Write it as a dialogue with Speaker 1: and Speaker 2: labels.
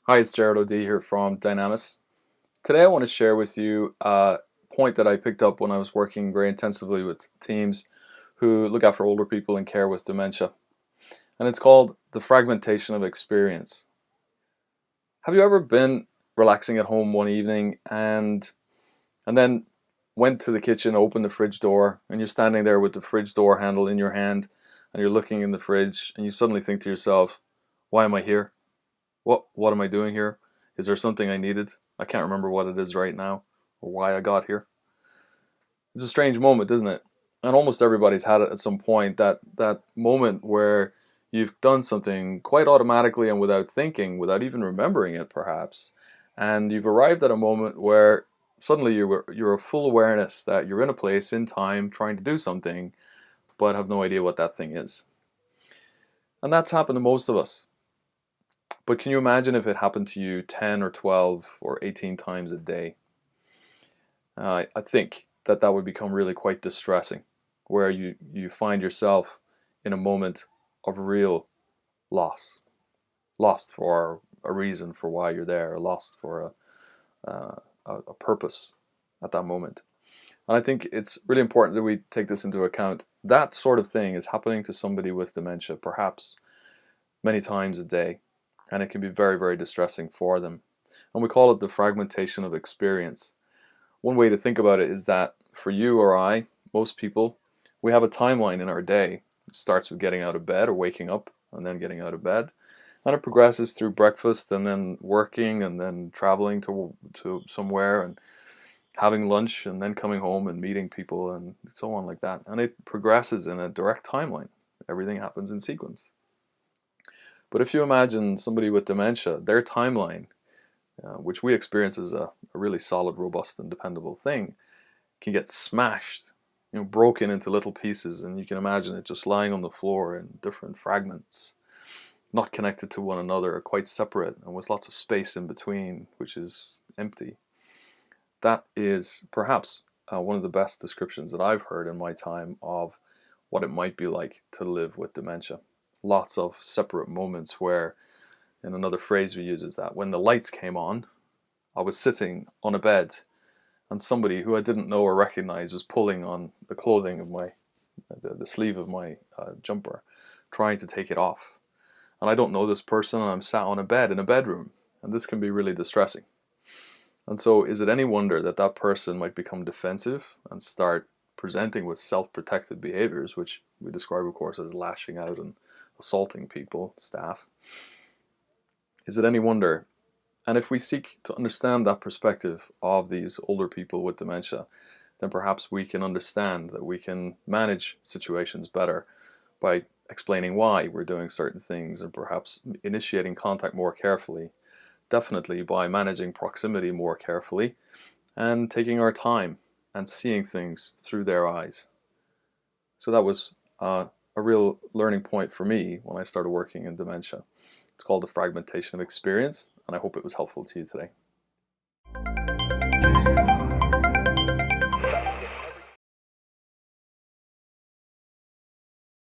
Speaker 1: Hi, it's Jared O'D here from Dynamis. Today I want to share with you a point that I picked up when I was working very intensively with teams who look after older people and care with dementia. And it's called the fragmentation of experience. Have you ever been relaxing at home one evening and then went to the kitchen, opened the fridge door, and you're standing there with the fridge door handle in your hand and you're looking in the fridge and you suddenly think to yourself, why am I here? What am I doing here? Is there something I needed? I can't remember what it is right now or why I got here. It's a strange moment, isn't it? And almost everybody's had it at some point, that moment where you've done something quite automatically and without thinking, without even remembering it perhaps, and you've arrived at a moment where suddenly you're a full awareness that you're in a place in time trying to do something but have no idea what that thing is. And that's happened to most of us. But can you imagine if it happened to you 10 or 12 or 18 times a day? I think that would become really quite distressing, where you find yourself in a moment of real loss. Lost for a reason for why you're there, lost for a purpose at that moment. And I think it's really important that we take this into account. That sort of thing is happening to somebody with dementia, perhaps many times a day. And it can be very, very distressing for them. And we call it the fragmentation of experience. One way to think about it is that for you or I, most people, we have a timeline in our day. It starts with getting out of bed or waking up and then getting out of bed. And it progresses through breakfast and then working and then traveling to somewhere and having lunch and then coming home and meeting people and so on like that. And it progresses in a direct timeline. Everything happens in sequence. But if you imagine somebody with dementia, their timeline, which we experience as a really solid, robust, and dependable thing, can get smashed, broken into little pieces, and you can imagine it just lying on the floor in different fragments, not connected to one another, quite separate, and with lots of space in between, which is empty. That is perhaps one of the best descriptions that I've heard in my time of what it might be like to live with dementia. Lots of separate moments where, and another phrase we use is that when the lights came on, I was sitting on a bed and somebody who I didn't know or recognize was pulling on the clothing of the sleeve of my jumper, trying to take it off. And I don't know this person and I'm sat on a bed in a bedroom, and this can be really distressing. And so is it any wonder that that person might become defensive and start presenting with self-protective behaviors, which we describe, of course, as lashing out and assaulting people, staff? Is it any wonder? And if we seek to understand that perspective of these older people with dementia, then perhaps we can understand that we can manage situations better by explaining why we're doing certain things and perhaps initiating contact more carefully, definitely by managing proximity more carefully and taking our time and seeing things through their eyes. So that was a real learning point for me when I started working in dementia. It's called the fragmentation of experience, and I hope it was helpful to you today.